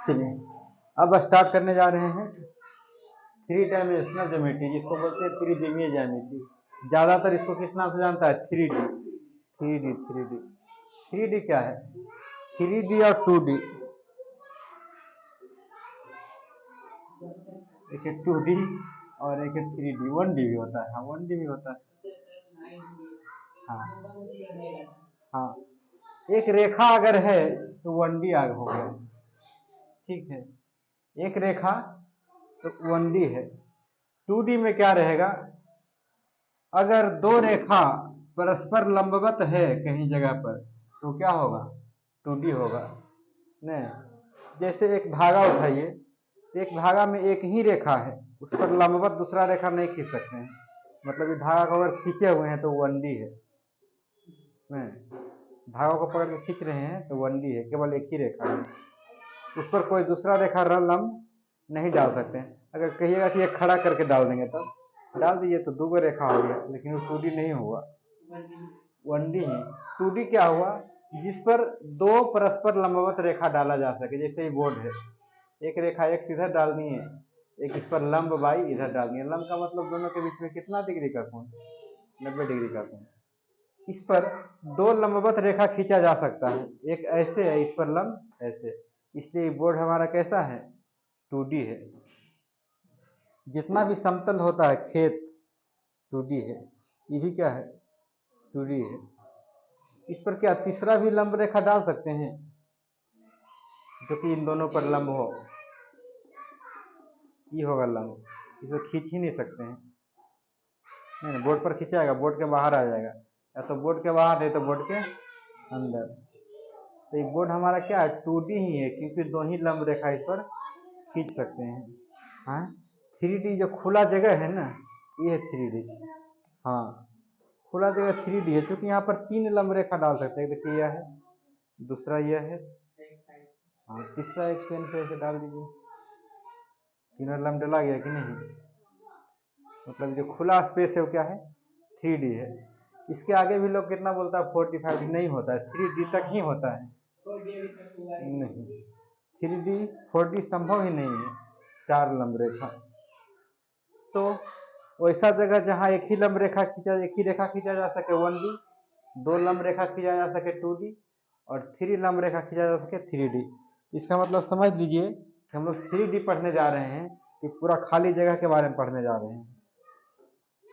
चलिए अब स्टार्ट करने जा रहे हैं थ्री डायमेंशनल ज्योमेट्री, जिसको बोलते हैं त्रिदिमीय ज्यामिति। ज्यादातर इसको किस नाम से जानता है? Three D. Three D three D three D क्या है? थ्री डी और टू डी। एक है टू डी और एक है थ्री डी। वन डी भी होता है। हाँ, वन डी भी होता है। हाँ हाँ, एक रेखा अगर है तो वन डी आग हो गया। ठीक है, एक रेखा तो वन डी है। टू डी में क्या रहेगा? अगर दो रेखा परस्पर लंबवत है कहीं जगह पर तो क्या होगा? टू डी होगा। नहीं, जैसे एक धागा उठाइए, एक धागा में एक ही रेखा है, उस पर लंबवत दूसरा रेखा नहीं खींच सकते हैं। मतलब ये धागा को अगर खींचे हुए हैं तो वन डी है। नहीं, धागा को पकड़ के खींच रहे हैं तो वन डी है, केवल एक ही रेखा है, उस पर कोई दूसरा रेखा लंब नहीं डाल सकते हैं। अगर कहिएगा कि ये खड़ा करके डाल देंगे तब डाल दीजिए तो दो रेखा हो गया, लेकिन वो टू डी नहीं हुआ, वन डी ही। टू डी क्या हुआ? जिस पर दो परस्पर लंबवत रेखा डाला जा सके। जैसे ये बोर्ड है, एक रेखा एक्स इधर डालनी है, एक इस पर लंब वाई इधर डालनी है। लंब का मतलब दोनों के बीच में कितना डिग्री का कोण? 90 डिग्री का कोण। इस पर दो लंबवत रेखा खींचा जा सकता है, एक ऐसे है, इस पर लंब ऐसे। इसलिए बोर्ड हमारा कैसा है? टू डी है। जितना भी समतल होता है खेत, टू डी है। ये भी क्या है? टू डी है। इस पर क्या तीसरा भी लंब रेखा डाल सकते हैं जो कि इन दोनों पर लंब हो? ये होगा लंब, इसको खींच ही नहीं सकते हैं। नहीं, बोर्ड पर खींचाएगा बोर्ड के बाहर आ जाएगा, या तो बोर्ड के बाहर नहीं तो बोर्ड के अंदर। तो ये बोर्ड हमारा क्या है? टू डी ही है, क्योंकि दो ही लंब रेखा इस पर खींच सकते हैं। हाँ, थ्री डी जो खुला जगह है ना, ये है थ्री डी। हाँ, खुला जगह थ्री डी है, क्योंकि यहाँ पर तीन लंब रेखा डाल सकते हैं। देखिए यह है, दूसरा यह है, हाँ, तीसरा एक पेन से ऐसे डाल दीजिए। तीनों लंब डला गया कि नहीं? मतलब जो खुला स्पेस है वो क्या है? थ्री डी है। इसके आगे भी लोग कितना बोलता है? 45 नहीं होता है, थ्री डी तक ही होता है। नहीं, थ्री डी फोर डी संभव ही नहीं है, चार लंब रेखा। तो वैसा जगह जहाँ एक ही लंब रेखा एक ही रेखा खींचा जा सके, वन डी। दो लंब रेखा खींचा जा सके, टू डी। और थ्री लंब रेखा खींचा जा सके, थ्री डी। इसका मतलब समझ लीजिए कि हम लोग थ्री डी पढ़ने जा रहे हैं कि पूरा खाली जगह के बारे में पढ़ने जा रहे हैं।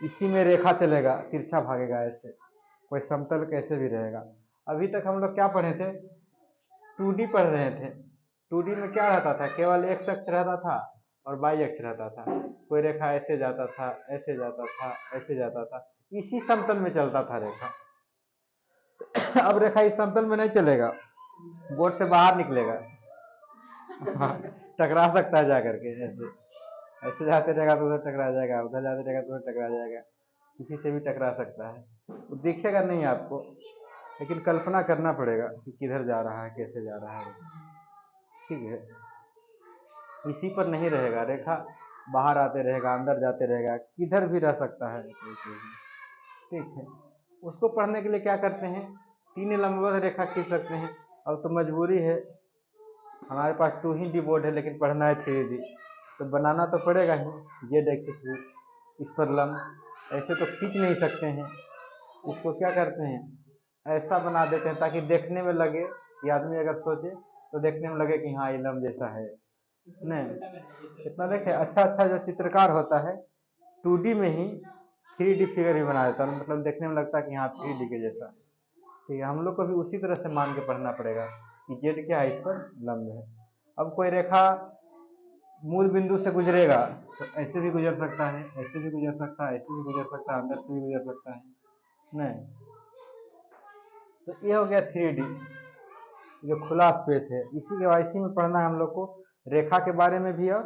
इसी में रेखा चलेगा, तिरछा भागेगा ऐसे, कोई समतल कैसे भी रहेगा। अभी तक हम लोग क्या पढ़े थे? टू डी पढ़ रहे थे। टू डी में क्या रहता था? केवल एक्स अक्ष रहता था और वाई अक्ष रहता था। कोई रेखा ऐसे जाता था, ऐसे जाता था, ऐसे जाता था, इसी समतल में चलता था रेखा। अब रेखा इस समतल में नहीं चलेगा, बोर्ड से बाहर निकलेगा। टकरा सकता है जाकर के, ऐसे ऐसे जाते रहेगा तो उधर टकरा जाएगा, उधर जाते रहेगा तो उधर टकरा जाएगा, किसी से भी टकरा सकता है। वो दिखेगा नहीं आपको, लेकिन कल्पना करना पड़ेगा कि किधर जा रहा है, कैसे जा रहा है। ठीक है, इसी पर नहीं रहेगा रेखा, बाहर आते रहेगा, अंदर जाते रहेगा, किधर भी रह सकता है। ठीक है, उसको पढ़ने के लिए क्या करते हैं? तीन लंबवत रेखा खींच सकते हैं। अब तो मजबूरी है, हमारे पास टू ही डी बोर्ड है, लेकिन पढ़ना है थ्री डी, तो बनाना तो पड़ेगा ही। जेड एक्सिस भी, इस पर लंब ऐसे तो खींच नहीं सकते हैं। इसको क्या करते हैं? ऐसा बना देते हैं ताकि देखने में लगे कि आदमी अगर सोचे तो देखने में लगे कि हाँ ये लंब जैसा है। नहीं, इतना देखे, अच्छा अच्छा जो चित्रकार होता है टू डी में ही थ्री डी फिगर भी बना देता है, मतलब देखने में लगता है कि हाँ थ्री डी के जैसा। ठीक है, हम लोग को भी उसी तरह से मान के पढ़ना पड़ेगा कि जेड क्या है, इस पर लंब है। अब कोई रेखा मूल बिंदु से गुजरेगा तो ऐसे भी गुजर सकता है, ऐसे भी गुजर सकता है, ऐसे भी गुजर सकता है, अंदर से भी गुजर सकता है। नहीं, तो ये हो गया थ्री डी, जो खुला स्पेस है। इसी में पढ़ना है हम लोग को, रेखा के बारे में भी और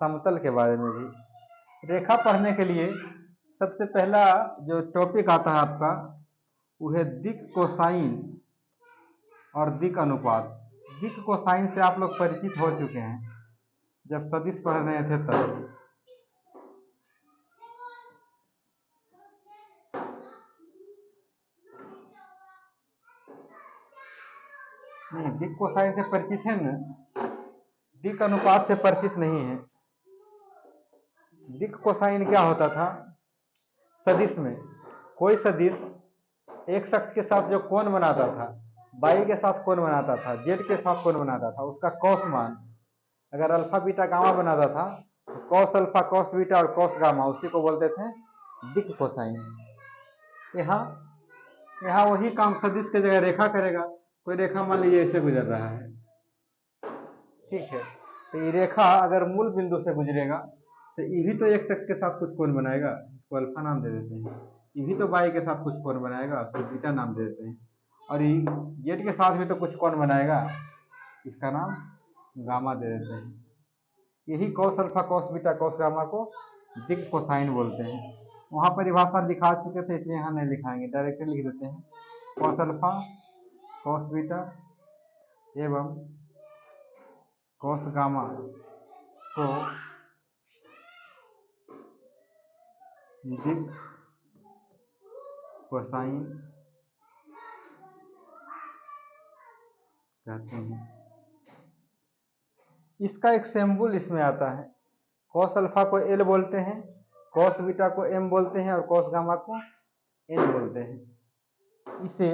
समतल के बारे में भी। रेखा पढ़ने के लिए सबसे पहला जो टॉपिक आता है आपका वो है दिक् कोसाइन और दिक् अनुपात। दिक् कोसाइन से आप लोग परिचित हो चुके हैं जब सदिश पढ़ रहे थे तब। नहीं, दिक् कोसाइन से परिचित है ना? दिक् अनुपात से परिचित नहीं है। दिक् कोसाइन क्या होता था? सदिश में कोई सदिश एक शख्स के साथ जो कोण बनाता था, y के साथ कोण बनाता था, z के साथ कोण बनाता था, उसका कॉस मान अगर अल्फा बीटा गामा बनाता था तो कॉस अल्फा कॉस बीटा और कॉस गामा उसी को बोलते थे दिक् कोसाइन। यहाँ वही काम सदिश की जगह रेखा करेगा। कोई रेखा मान लीजिए ऐसे गुजर रहा है, ठीक है, तो ये रेखा अगर मूल बिंदु से गुजरेगा तो ये भी तो एक शख्स के साथ कुछ कोण बनाएगा, इसको अल्फा नाम दे देते हैं। ये भी तो y के साथ कुछ कोण बनाएगा, उसको बीटा नाम दे देते हैं। और ये z के साथ भी तो कुछ कोण बनाएगा, इसका नाम गामा दे देते हैं। यही cos alpha cos beta cos gamma को दिक् कोसाइन बोलते हैं। वहाँ परिभाषा दिखा चुके थे, इसलिए यहाँ नहीं लिखाएंगे, डायरेक्टली लिख देते हैं। कॉस अल्फा कॉस बीटा एवं कॉस गामा को दिक् कोसाइन कहते हैं। इसका एक सिंबल इसमें आता है। कॉस अल्फा को एल बोलते हैं, कॉस बीटा को एम बोलते हैं और कॉस गामा को एन बोलते हैं। इसे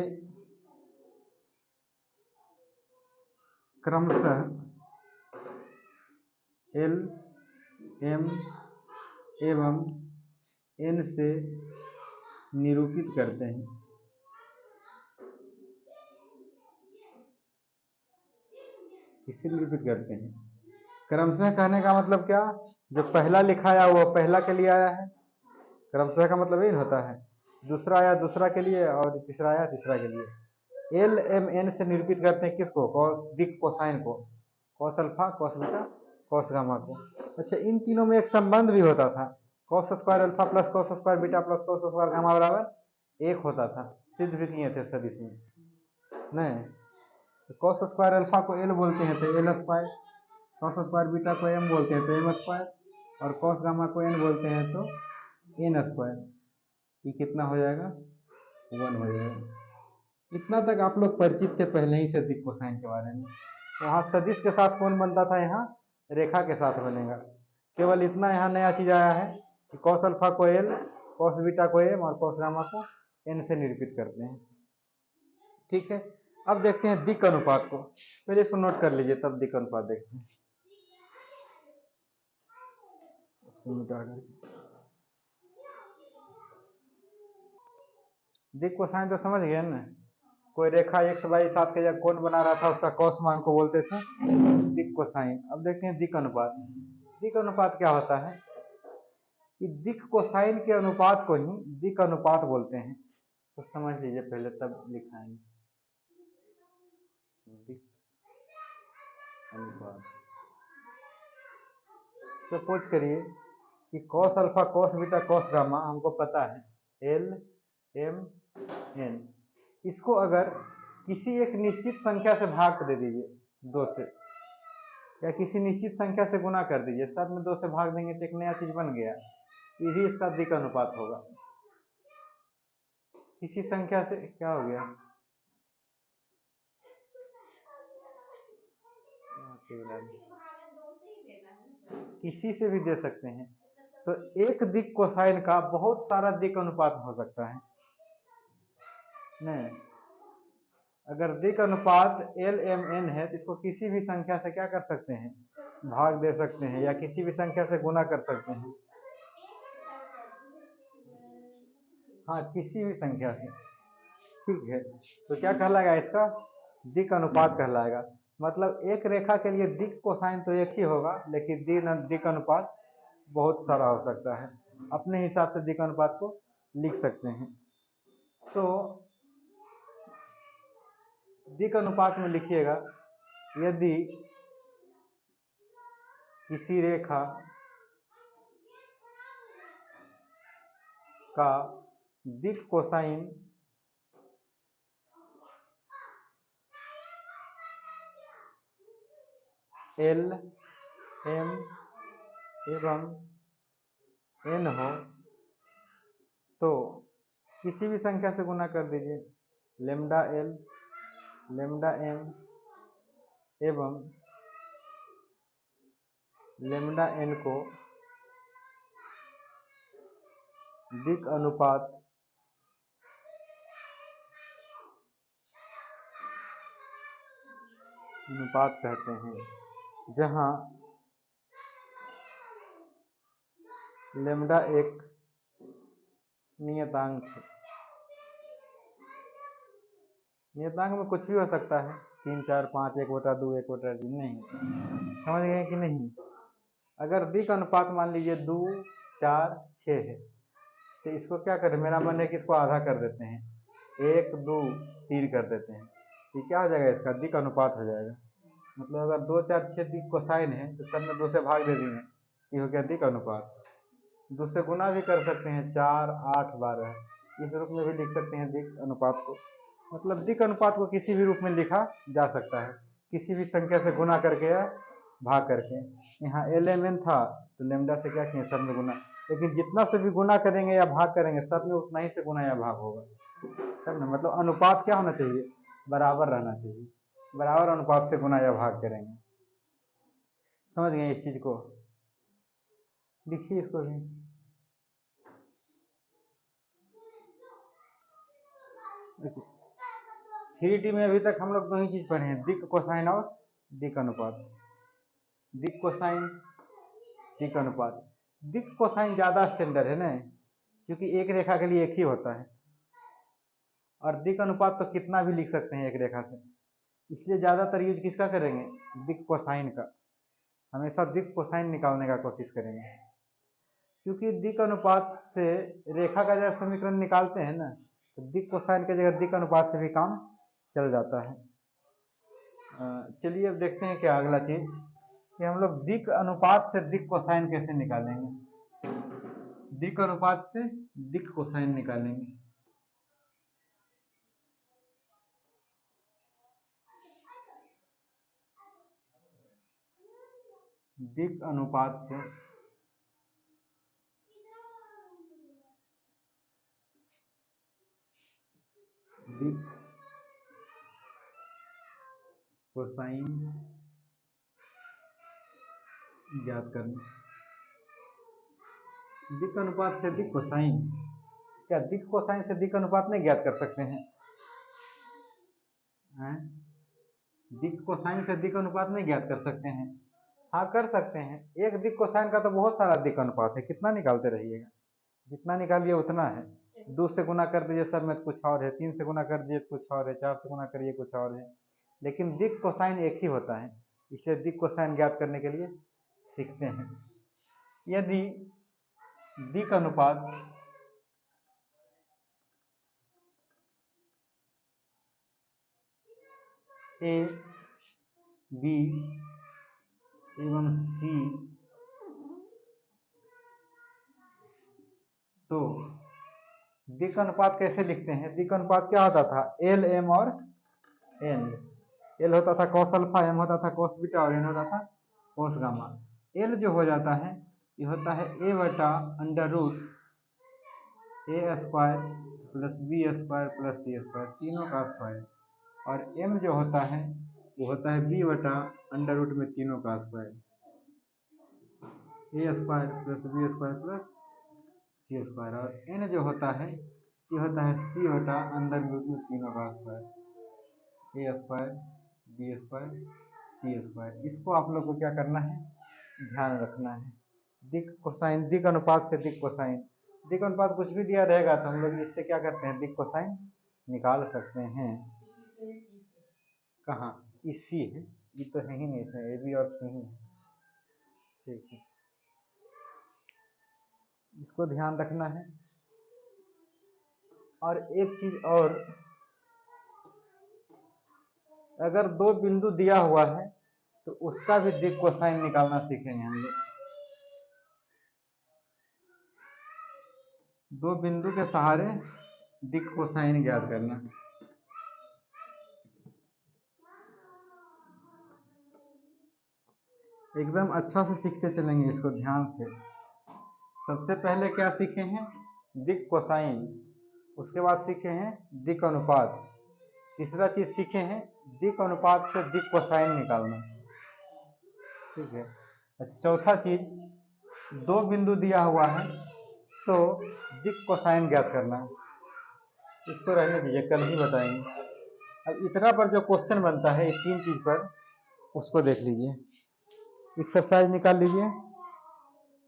क्रमशः एल एम एवं एन से निरूपित करते हैं। इसे निरूपित करते हैं। क्रमशः कहने का मतलब क्या? जो पहला लिखा आया वो पहला के लिए आया है, क्रमशः का मतलब यही होता है। दूसरा आया दूसरा के लिए और तीसरा आया तीसरा के लिए। एल एम एन से निरूपित करते हैं किसको? कॉस दिक् कोसाइन को, cos alpha cos beta cos gamma को। अच्छा, इन तीनों में एक संबंध भी होता था, cos square alpha plus cos square beta plus cos square gamma बराबर 1 होता था। सिद्ध भी किए थे सदिश में, नहीं? कॉस स्क्वायर अल्फा को एल बोलते हैं तो L square, cos square beta को एम बोलते हैं तो एम स्क्वायर, और कॉस गामा को एन बोलते हैं तो एन स्क्वायर। ये कितना हो जाएगा? 1 हो जाएगा। इतना तक आप लोग परिचित थे पहले ही से दिक् कोसाइन के बारे में। वहाँ सदिश के साथ कौन बनता था, यहाँ रेखा के साथ बनेगा। केवल इतना यहाँ नया चीज आया है कि कॉस अल्फा को एल, कॉस बीटा को एम और कॉस गामा को एन से निरूपित करते हैं। ठीक है, अब देखते हैं दिक् अनुपात को। पहले इसको नोट कर लीजिए, तब दिक् अनुपात देखते हैं। दिक् कोसाइन तो समझ गए ना? कोई रेखा एक्स वाई साथ के जब कोण बना रहा था उसका कॉस मान को बोलते थे दिक् कोसाइन। अब देखते हैं दिक् अनुपात। दिक् अनुपात क्या होता है कि दिक् कोसाइन के अनुपात को ही दिक् अनुपात बोलते हैं। तो समझ लीजिए पहले, तब लिखाएंगे दिक् अनुपात। सपोज करिए कि cos alpha cos beta cos gamma हमको पता है एल एम एन। इसको अगर किसी एक निश्चित संख्या से भाग दे दीजिए 2 से, या किसी निश्चित संख्या से गुना कर दीजिए, सब में 2 से भाग देंगे तो एक नया चीज बन गया, यही इसका दिक् अनुपात होगा। किसी संख्या से क्या हो गया, किसी से भी दे सकते हैं। तो एक दिक् कोसाइन का बहुत सारा दिक् अनुपात हो सकता है। नहीं, अगर दिक् अनुपात एल एम एन है तो इसको किसी भी संख्या से क्या कर सकते हैं, भाग दे सकते हैं, या किसी भी संख्या से गुना कर सकते हैं। हाँ, किसी भी संख्या से, ठीक है। तो क्या कहलाएगा, इसका दिक् अनुपात कहलाएगा। मतलब एक रेखा के लिए दिक् कोसाइन तो एक ही होगा, लेकिन दिक् अनुपात बहुत सारा हो सकता है। अपने हिसाब से दिक् अनुपात को लिख सकते हैं। तो दिक् अनुपात में लिखिएगा, यदि किसी रेखा का दिक् कोसाइन एल एम एवं एन हो तो किसी भी संख्या से गुना कर दीजिए, लेमडा एल लेमडा एम एवं लेमडा एन को दिक् अनुपात कहते हैं, जहां लेमडा एक नियतांक है। नियतांक में कुछ भी हो सकता है, 3, 4, 5, 1/2, 1/3 नहीं, समझ गए कि नहीं। अगर दिक् अनुपात मान लीजिए 2, 4, 6 है, तो इसको क्या करें, मेरा मन है कि इसको आधा कर देते हैं, 1, 2, 3 कर देते हैं। ये क्या हो जाएगा, इसका दिक् अनुपात हो जाएगा। मतलब अगर 2, 4, 6 दिक् कोसाइन है तो सब में 2 से भाग दे देंगे, ये हो गया दिक् अनुपात। 2 से गुना भी कर सकते हैं, 4, 8, 12, इस रूप में भी लिख सकते हैं दिक् अनुपात को। मतलब दिक् अनुपात को किसी भी रूप में लिखा जा सकता है, किसी भी संख्या से गुना करके या भाग करके। यहाँ LMN था तो लेमडा से क्या किए, सब में गुना, लेकिन जितना से भी गुना करेंगे या भाग करेंगे सब में उतना ही से गुना या भाग होगा, तब ना। मतलब अनुपात क्या होना चाहिए, बराबर रहना चाहिए, बराबर अनुपात से गुना या भाग करेंगे। समझ गए इस चीज को, लिखिए इसको भी। देखो 3D में अभी तक हम लोग 2 ही चीज पढ़े हैं, दिक् कोसाइन और दिक् अनुपात। दिक् कोसाइन, दिक् अनुपात। दिक् कोसाइन ज्यादा स्टैंडर्ड है ना, क्योंकि एक रेखा के लिए एक ही होता है, और दिक् अनुपात तो कितना भी लिख सकते हैं एक रेखा से, इसलिए ज्यादातर यूज किसका करेंगे, दिक् कोसाइन का। हमेशा दिक् कोसाइन निकालने का कोशिश करेंगे, क्योंकि दिक् अनुपात से रेखा का जब समीकरण निकालते हैं ना, तो दिक् कोसाइन की जगह दिक् अनुपात से भी काम चल जाता है। चलिए अब देखते हैं क्या अगला चीज, कि हम लोग दिक् अनुपात से दिक् कोसाइन कैसे निकालेंगे। दिक् अनुपात से दिक् कोसाइन निकालेंगे। दिक् अनुपात से दिक् कोसाइन ज्ञात करना। दिक् अनुपात से दिक् कोसाइन, क्या दिक् कोसाइन से दिक् अनुपात नहीं ज्ञात कर सकते हैं? दिक् कोसाइन से दिक् अनुपात नहीं ज्ञात कर सकते हैं? हाँ कर सकते हैं। एक दिक् कोसाइन का तो बहुत सारा दिक् अनुपात है, कितना निकालते रहिएगा, जितना निकालिए उतना है। 2 से गुना कर दीजिए सब में कुछ और है, 3 से गुना कर दीजिए कुछ और है, 4 से गुना करिए कुछ और है, लेकिन दिक् कोसाइन एक ही होता है, इसलिए दिक् कोसाइन ज्ञात करने के लिए सीखते हैं। यदि दिक् अनुपात A, B एवं C, तो दिक् अनुपात कैसे लिखते हैं? दिक् अनुपात क्या होता था, L, M और N। L होता था cos अल्फा, M होता था cos बीटा और N होता था cos गामा। L जो हो जाता है ये होता है A/√A² plus B² plus C², तीनों का स्क्वायर, और M जो होता है वो होता है B/√, में तीनों का square, A² plus B² plus C², और N जो होता है ये होता है C/√, में तीनों का स्क्वायर, A² B² C²। इसको आप लोग को क्या करना है, ध्यान रखना है। दिक् कोसाइन, दिक् अनुपात से दिक् कोसाइन, दिक् अनुपात कुछ भी दिया रहेगा तो हम लोग इससे क्या करते हैं, दिक् कोसाइन निकाल सकते हैं। कहाँ, इसी है, ये तो है ही नहीं, इसमें A, B और C ही है, ठीक है, इसको ध्यान रखना है। और एक चीज और, अगर 2 बिंदु दिया हुआ है तो उसका भी दिक् कोसाइन निकालना सीखेंगे हम लोग। 2 बिंदु के सहारे दिक् कोसाइन ज्ञात करना। एकदम अच्छा से सीखते चलेंगे इसको ध्यान से। सबसे पहले क्या सीखे हैं, दिक् कोसाइन, उसके बाद सीखे हैं दिक् अनुपात, तीसरा चीज सीखे हैं दिक् अनुपात से दिक् कोसाइन निकालना, ठीक है। चौथा चीज, दो बिंदु दिया हुआ है तो दिक् कोसाइन ज्ञात करना है। इसको रहने दीजिए, कल ही बताएंगे। अब इतना पर जो क्वेश्चन बनता है, 3 चीज पर, उसको देख लीजिए। एक्सरसाइज निकाल लीजिए,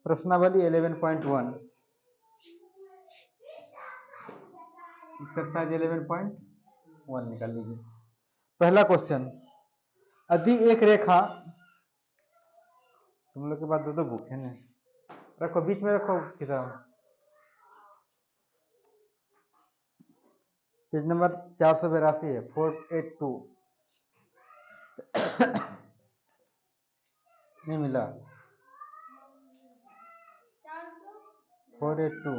प्रश्नावली 11.1, एक्सरसाइज 11.1 निकाल लीजिए। पहला क्वेश्चन, यदि एक रेखा, तुम लोग के पास दो बुक है ना, रखो बीच में, रखो किताब, पेज नंबर 482 है, 482 नहीं मिला, 482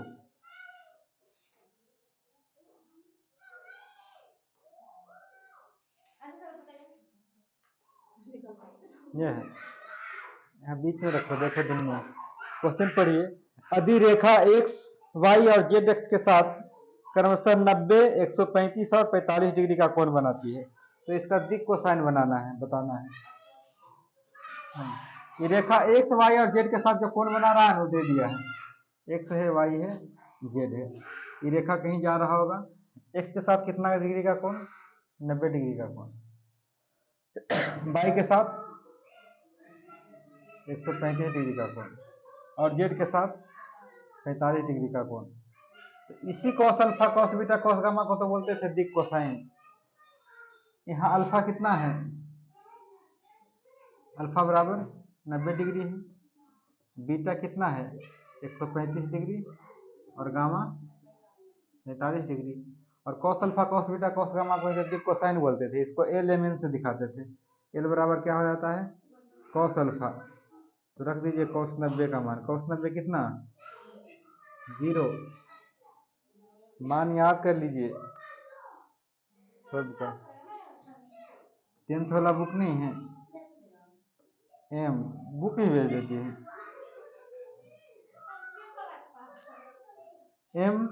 ये है, यहाँ बीच में रखो, देखो दोनों। क्वेश्चन पढ़िए, यदि रेखा x, y और z अक्ष के साथ क्रमशः 90, 135 और 45 डिग्री का कोण बनाती है, तो इसका दिक् कोसाइन बनाना है, बताना है। ये रेखा x, y और z के साथ जो कोण बना रहा है वो दे दिया है, x है, y है, z है। ये रेखा कहीं जा रहा होगा, x के साथ कितना डिग्री का कोण, 90 डिग्री का कोण, y के साथ 135 डिग्री का कोण, और z के साथ 45 डिग्री का कोण। तो इसी cos alpha, cos beta, cos gamma को तो बोलते थे दिक् कोसाइन। यहाँ अल्फा कितना है, अल्फा बराबर 90 डिग्री है, बीटा कितना है 135 डिग्री, और गामा 45 डिग्री। और cos alpha, cos beta, cos gamma को दिक् कोसाइन बोलते थे, इसको एल एम एन से दिखाते थे। एल बराबर क्या हो जाता है, कॉस अल्फा, तो रख दीजिए कॉस 90 का मान, कॉस 90 कितना 0, मान याद कर लीजिए सबका। 10th वाला बुक नहीं है, एम बुक ही भेज देती है। एम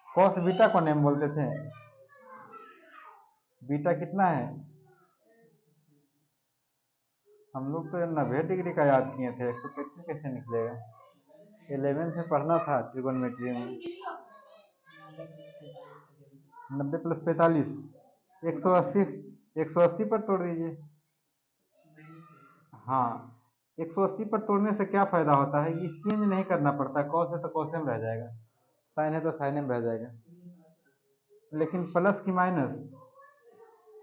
कॉस बीटा को एम बोलते थे, बीटा कितना है, हम लोग तो 90 डिग्री का याद किए थे, 135 कैसे निकलेगा, 11 में पढ़ना था ट्रिगोनोमेट्री में। 90 प्लस 45 180, 180 पर तोड़ दीजिए। हाँ, 180 पर तोड़ने से क्या फायदा होता है कि चेंज नहीं करना पड़ता, कॉस है तो कॉस में रह जाएगा, साइन है तो साइन में रह जाएगा। लेकिन प्लस की माइनस,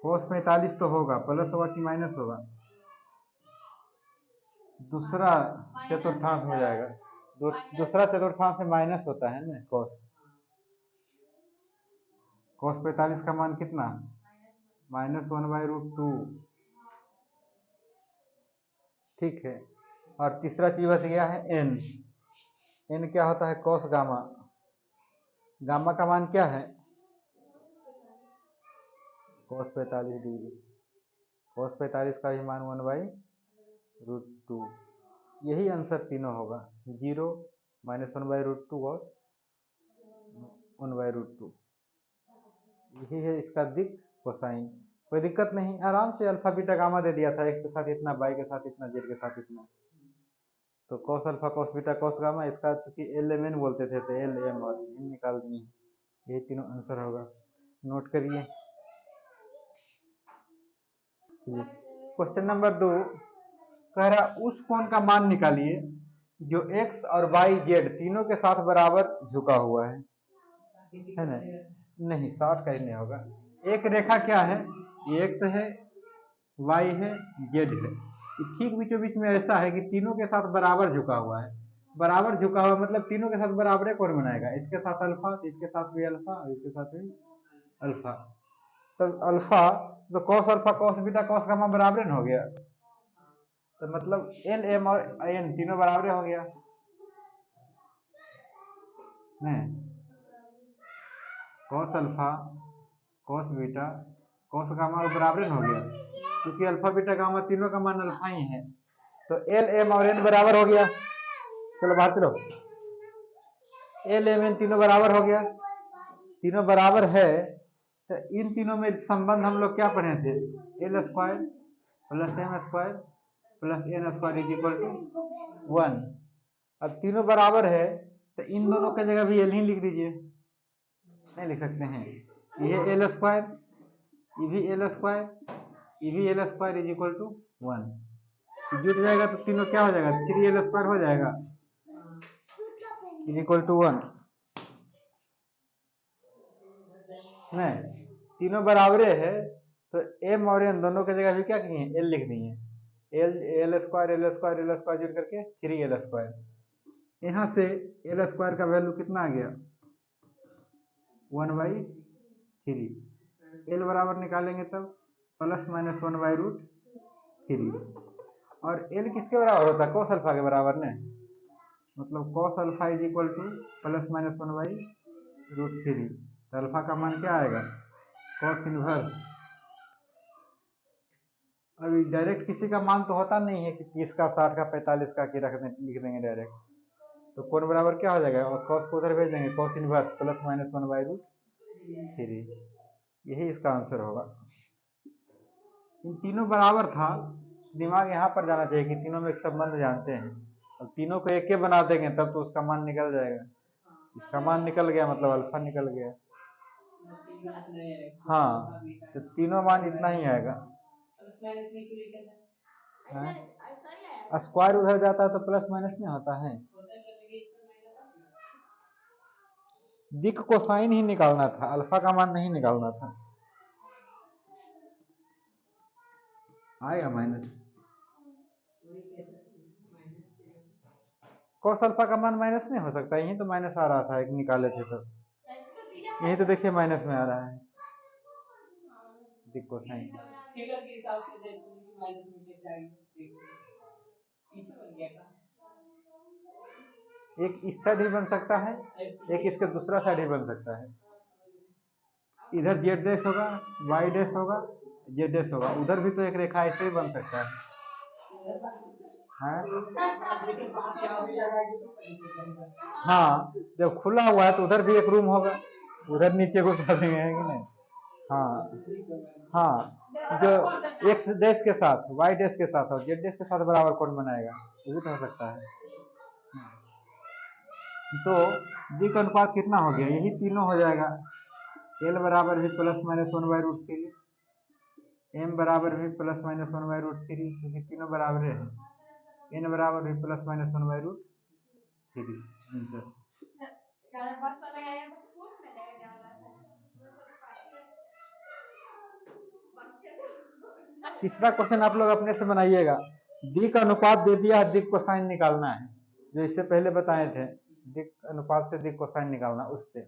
कॉस 45 तो होगा, प्लस होगा कि माइनस होगा, दूसरा चतुर्थांश हो जाएगा, दूसरा चतुर्थांश में माइनस होता है ना कॉस। कॉस 45 का मान कितना, -1/√2, ठीक है। और तीसरा चीज बच गया है एन, एन क्या होता है, कॉस गामा, गामा का मान क्या है, कॉस 45 डिग्री, कॉस 45 का भी मान 1/√2। यही आंसर तीनों होगा, 0, -1/√2 और 1/√2। यही है इसका दिक् कोसाइन। कोई दिक्कत नहीं, आराम से अल्फा बीटा गामा दे दिया था, x के साथ इतना, y के साथ इतना, z के साथ इतना, तो cos alpha, cos beta, cos gamma, इसका चूंकि एल एम एन बोलते थे तो एल एम और एन निकाल दिए। यही तीनों आंसर होगा, नोट करिए। क्वेश्चन नंबर 2 कह रहा, उस कोण का मान निकालिए जो x और y z तीनों के साथ बराबर झुका हुआ है ना, नहीं 60 का ही नहीं होगा। एक रेखा क्या है, ये x है, y है, z है, ठीक बीचों बीच में ऐसा है कि तीनों के साथ बराबर झुका हुआ है। बराबर झुका हुआ मतलब तीनों के साथ बराबर कोण बनाएगा, इसके साथ अल्फा, इसके साथ भी अल्फा, और इसके साथ भी अल्फा। तो अल्फा, तो cos alpha, cos beta, cos gamma बराबर हो गया, तो मतलब एल एम और एन तीनों बराबर हो गया नहीं, cos alpha, cos beta, cos gamma बराबर हो गया, क्योंकि अल्फा बीटा गामा तीनों का मान अल्फा ही है, तो एल एम और एन बराबर हो गया। चलो बात करो, एल एम एन तीनों बराबर हो गया, तीनों बराबर है, तो इन तीनों में संबंध हम लोग क्या पढ़े थे, L square plus M square plus N square is equal to 1। अब तीनों बराबर है तो इन दोनों की जगह भी एल ही लिख दीजिए, नहीं लिख सकते हैं? ये एल स्क्वायर, ये भी एल स्क्वायर, ये भी L square is equal to 1। जुट जाएगा तो तीनों क्या हो जाएगा, 3 एल स्क्वायर हो जाएगा इज इक्वल टू 1। नहीं, तीनों बराबरे है तो एम और एन दोनों की जगह भी क्या किए, एल लिख दिए। L L square L square L square जुड़ करके 3 एल स्क्वायर। यहाँ से एल स्क्वायर का वैल्यू कितना आ गया, 1/3। एल बराबर निकालेंगे तब प्लस माइनस 1/√3। और एल किसके बराबर होता है, कॉस अल्फा के बराबर ने, मतलब cos alpha is equal two plus minus 1/√3। तो अल्फा का मान क्या आएगा, कॉस इनवर्स। अभी डायरेक्ट किसी का मान तो होता नहीं है कि 30 का 60 का 45 का की रख लिख देंगे डायरेक्ट, तो कोण बराबर क्या हो जाएगा, और कॉस को उधर भेज देंगे, कॉस इनवर्स प्लस माइनस 1/√3। यही इसका आंसर होगा। इन तीनों बराबर था, दिमाग यहाँ पर जाना चाहिए कि तीनों में एक संबंध जानते हैं। अब तीनों को एक के बना देंगे तब तो उसका मान निकल जाएगा। इसका मान निकल गया मतलब अल्फा निकल गया। हाँ, तो तीनों मान इतना ही आएगा। स्क्वायर उधर जाता है तो प्लस माइनस नहीं होता है, दिक कोसाइन ही निकालना था, अल्फा का मान नहीं निकालना था। आएगा माइनस, कॉस अल्फा का मान माइनस नहीं हो सकता, यही तो माइनस आ रहा था एक निकाले थे तो, यही तो देखिए माइनस में आ रहा है दिक कोसाइन। एक इस साइड ही बन सकता है, एक इसका दूसरा साइड ही बन सकता है। इधर जेड डैश होगा, वाई डैश होगा, जेड डैश होगा, उधर भी तो एक रेखा ऐसे ही बन सकता है। हाँ, जब खुला हुआ है तो उधर भी एक रूम होगा, उधर नीचे घुसा देंगे, है कि नहीं? हाँ हाँ, जो एक्स डैश के साथ वाई डैश के साथ और जेड डैश के साथ बराबर कोण बनाएगा, ये भी तो हो सकता है। तो दिक अनुपात कितना हो गया, यही तीनों हो जाएगा। एल बराबर भी प्लस माइनस 1/√3, एम बराबर भी प्लस माइनस 1/√3, क्योंकि तीनों बराबर है। एन बराबर भी प्लस माइनस 1/√3 आंसर। तीसरा क्वेश्चन आप लोग अपने से बनाइएगा। दिक अनुपात दे दिया, दिक कोसाइन निकालना है, जो इससे पहले बताए थे, दिक अनुपात से दिक कोसाइन निकालना उससे।